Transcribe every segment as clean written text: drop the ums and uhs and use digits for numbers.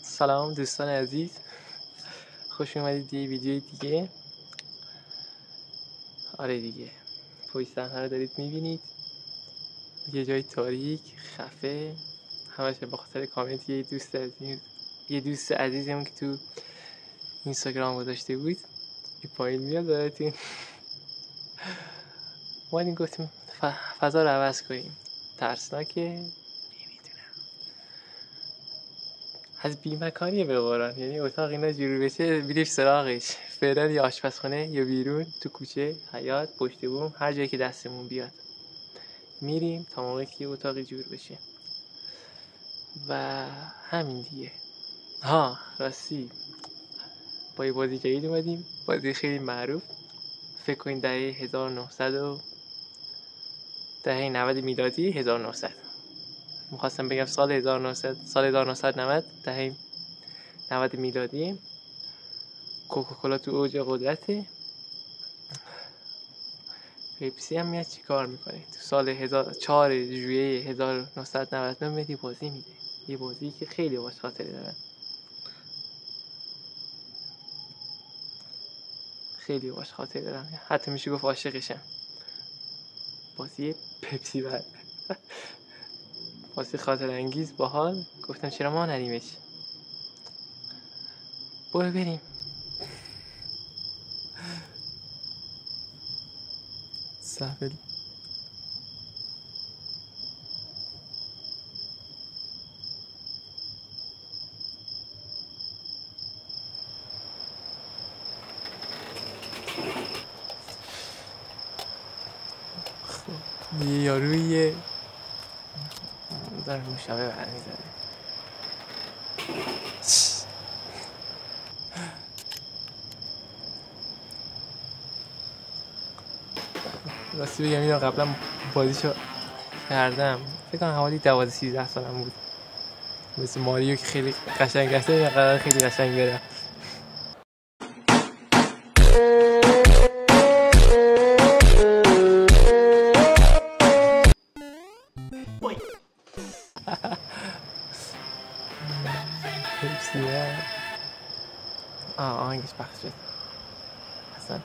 سلام دوستان عزیز، خوش اومدید یه ویدیو دیگه. آره دیگه، پشت صحنه رو دارید میبینید، یه جای تاریک خفه، همش به خاطر کامنت یه دوست عزیزمون که تو اینستاگرام گذاشته بود. این پایین میاد براتون. ما گفتیم فضا رو عوض کنیم، ترسناکه، از بیمکانیه به قرآن. یعنی اتاق اینا جور بشه بیریم سراغش. فعلا یا آشپزخونه یا بیرون، تو کوچه، حیاط، پشت بوم، هر جایی که دستمون بیاد میریم تا موقعی که اتاقی جور بشه. و همین دیگه. ها راستی با یه بازی جدید اومدیم، بازی خیلی معروف. فکر کنین دهه 90 میلادی 1900. میخواستم بگم سال 1990 دهه 90 میلادی. کوکاکولا تو اوج قدرته. پپسی هم میاد چی کار میکنه تو سال 4 ژوئیه 1999 میاد بازی میده. یه بازی که خیلی باش خاطره دارم، خیلی باش خاطره دارم، حتی میشه گفت عاشقشم. بازی پپسی بعد بازی خاطر انگیز باحال. گفتم چرا ما نریمش. برو بریم. سهل یه یارویه داره مشابه برمیزده. راستی بگم اینو قبلا بازیشو کردم، فکر کنم حوالی 12-13 سالم بود. مثل ماریو که خیلی قشنگ هسته، این قرار خیلی قشنگ برم. آهنگش پخش شد اصلا.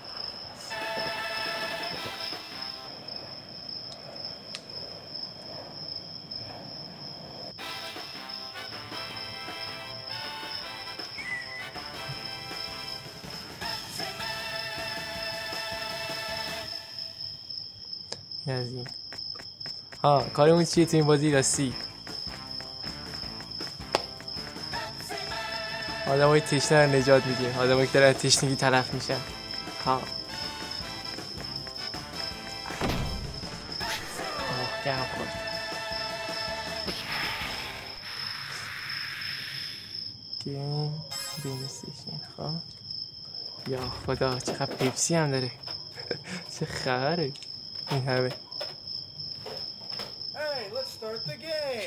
از این کارمون چیه تو این بازی؟ راستی آدم های تشنه رو نجات میدیم، آدم هایی که دارن تشنگی تلف میشن. گرم خورد. گیم استیشن. یا خدا چقدر پپسی هم داره. چه خبره این همه.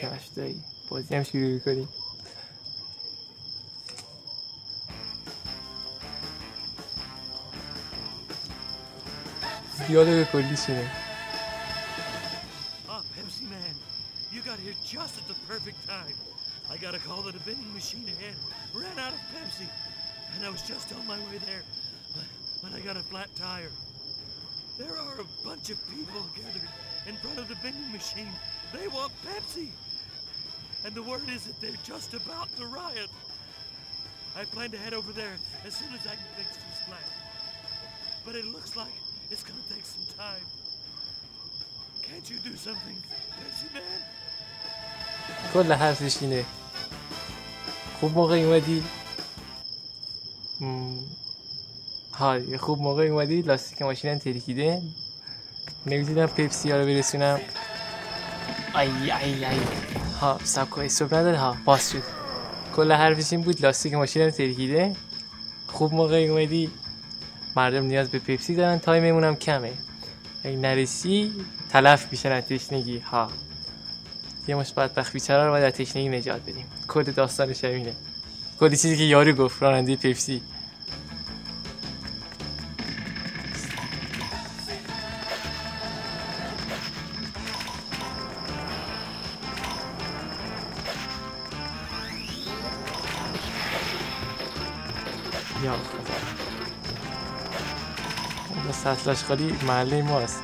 کش دایی بازی هم شروع میکنیم. دیالوگ کلی شونه. Pepsi man, you got here just at the perfect time. I got a call that a vending machine ahead ran out of Pepsi, and I was just on my way there when I got a flat tire. There are a bunch of people gathered in front of the vending machine. They want Pepsi, and the word is that they're just about to riot. I plan to head over there as soon as I can fix this flat, but it looks like it's gonna take some time. Can't you do something, Pepsi man? کل حرفش اینه. خوب موقع اومدی. خوب موقع اومدی. لاستیک ماشینم ترکیده، نمیتونم پپسی ها رو برسونم. ای سبکای صبح نداره. باز شد. کل حرفش این بود لاستیک ماشینم ترکیده، خوب موقع اومدی، مردم نیاز به پپسی دارن، تایممون هم کمه، اگه نرسی تلف میشن از تشنگی. یه مشت بدبخت بیچاره رو باید از تشنگی نجات بدیم. کد داستانش همینه، کد چیزی که یارو گفت راننده پپسی. یا خدا با سطل آشغالی محله ماست.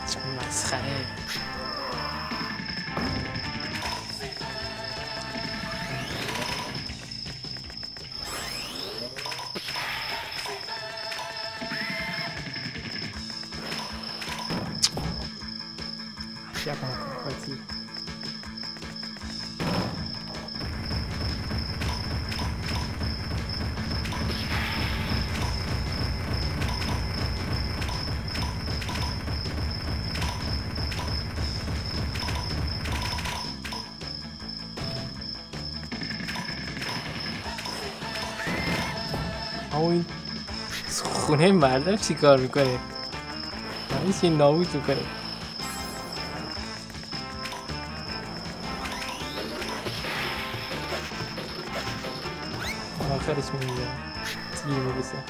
چه مسخره. این خونه مردم چی کار میکنه؟ همه چی نابود میکنه. آخرش میگه تیر میرسه.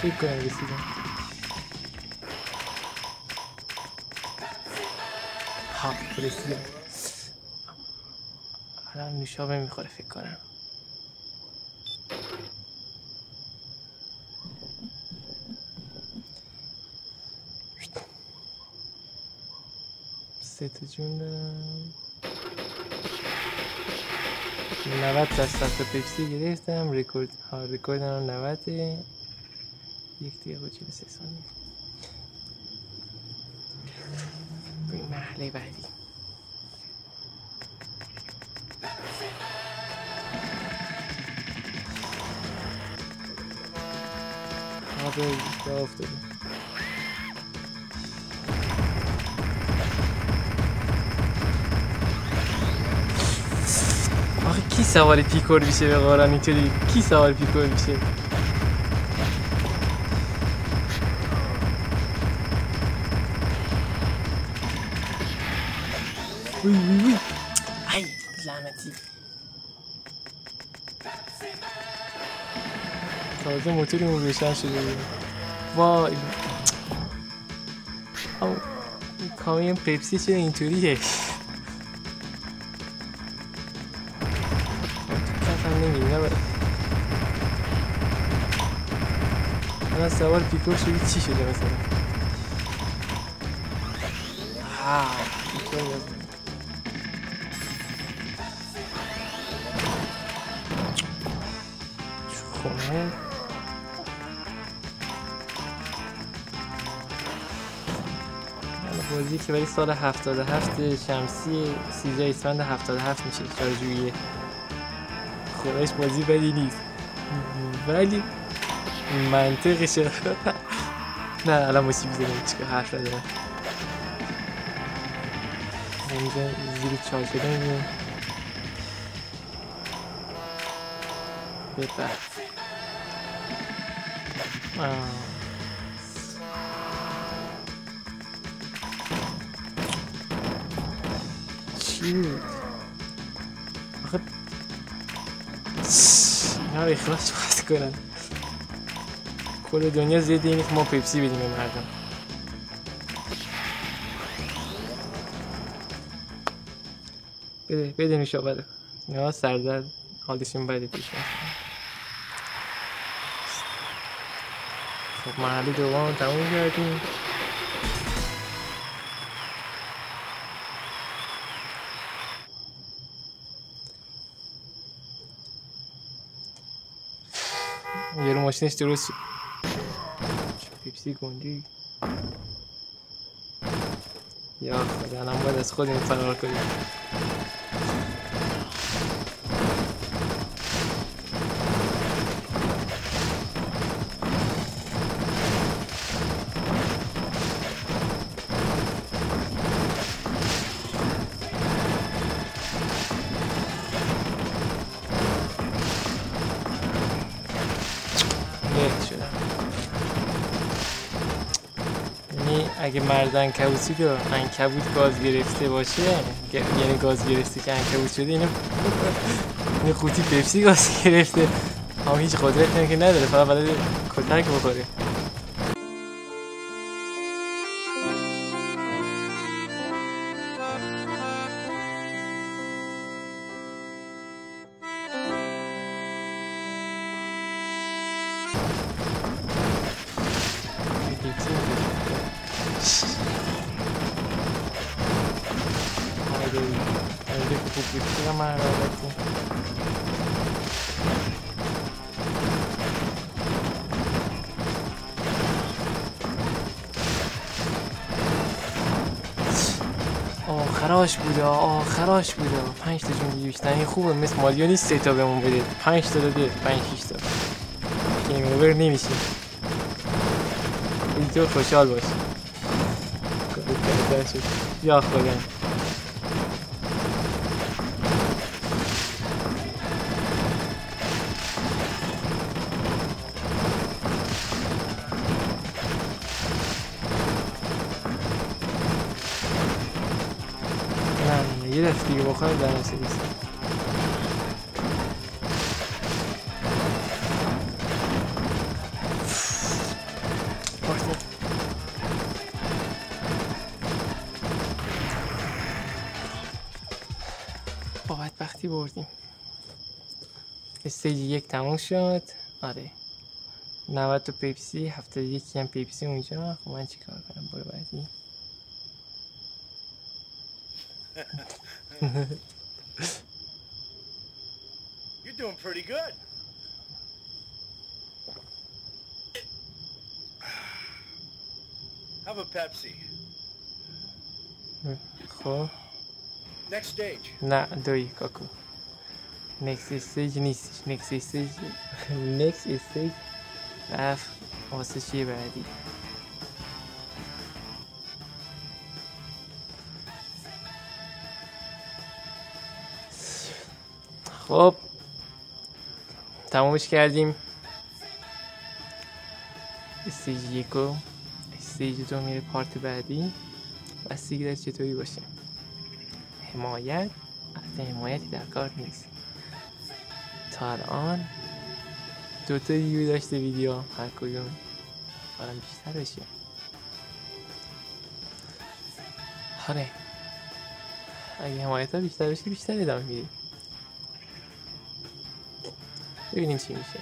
فکر کنم رسیدم. رسیدم. الان نوشابه میخوره فکر کنم. سه تا جون دارم. 90% پپسی گرفتم. رکوردم 90. یک دقیقه و 43 ثانیه. بریم مرحله بعدی. جا افتاده. آخه کی سوار پیکور میشه به قرآن اینطوری؟ کی سوار پیکور میشه؟ ای لعنتی. تازه موتورمون روشن شده بود. وای این کامیون پپسی چرا اینطوریه؟ کفم نمیگی نباید. الان سوار پیکور شدی چی شده مثلا؟ پیکور بازم خونه بازی که برای سال 77 شمسی 13 اسفند 77 میشه. جارجویه. خودش بازی بدی نیست ولی منطقشه. نه الان موسیقی بزنیم چیکار حرف ندارم. اینجا زیر چای شده میگیم بپر. چی بود؟ آخه اینا رو اخراج باید کنن. کل دنیا زیده اینه که ما پپسی بدیم به مردم. بده نوشابه. اینا سردرد حالشون بده پیش. خب محله دوام تموم کردیم. یه رو ماشینش درست شد. پیپسی گنجی. یا خدا الان باید از خودمون فرار کنیم. اگه مرد عنکبوتی رو عنکبوت گاز گرفته باشه، یعنی گاز گرفته که عنکبوت شده، اینو این قوطی پپسی گاز گرفته، اما هیچ قدرتی که نداره، فقط بلده کتک بخوره. آخراش بوده 5 تا جون بیشتر. این خوبه مثل مالیو نیست 3 تا بهمون بده، 5 تا داده، 5-6 تا گیم اوور نمیشه. اینطور خوشحال باش. یا خدا یه دفت دیگه بخورم در نسه بیست. با بدبختی بردیم. استیج 1 تموم شد. آره 90 تا پیپسی، 71 هم پیپسی اونجا. خب من چی کار کنم؟ برو بعدی. You're doing pretty good. Have a Pepsi. خب Next stage. نه دوی کاکو. next stage نیستش. next stage رفت واسه چیه بعدی. خب تمومش کردیم. استیج 1 و استیج 2 میره پارت بعدی. بستگی داره چطوری باشه. حمایت البته حمایتی در کار نیست. تا الان 2 تا ریویو داشته ویدیو، هر کدوم حالا بیشتر بشه. آره اگه حمایت ها بیشتر بشه بیشتر ادامه میدیم. ببینیم چی میشه.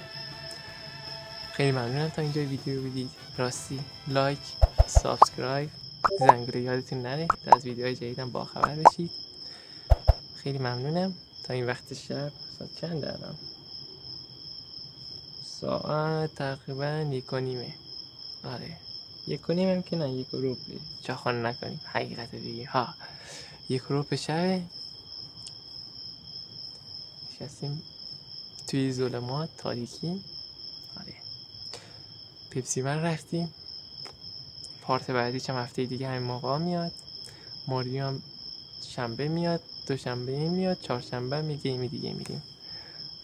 خیلی ممنونم تا اینجا ویدیو بودید. راستی لایک، سابسکرایب، زنگوله یادتون نره تا از ویدیوهای جدیدم باخبر بشید. خیلی ممنونم. تا این وقت شب ساعت چند الان؟ ساعت تقریبا 1:30. آره 1:30 هم که نه 1:15. چاخان نکنیم حقیقت دیگه ها. 1:15 شبه. نشستیم توی ظلمات تاریکی. آره پپسی من رفتیم. پارت بعدیش هم هفته دیگه همین موقع میاد. ماریو هم شنبه میاد، دوشنبه میاد، چهارشنبه هم یه گیم دیگه میریم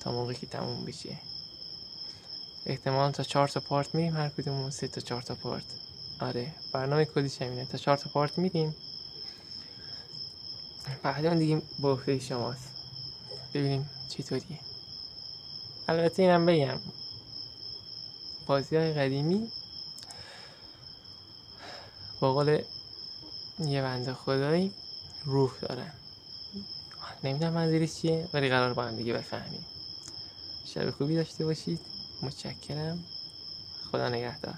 تا موقعی که تموم بشه. احتمالا تا 4 تا پارت میریم، هر کدومون 3 تا 4 تا پارت. آره برنامه کلیش همینه، تا 4 تا پارت میریم. بعد دیگه با عهده شماست ببینیم چطوریه. البته اینم بگم بازی‌های قدیمی با قول یه بنده خدایی روح دارن. نمیدونم منظورش چیه ولی قرار با هم دیگه بفهمیم. شب خوبی داشته باشید. متشکرم. خدا نگهدار.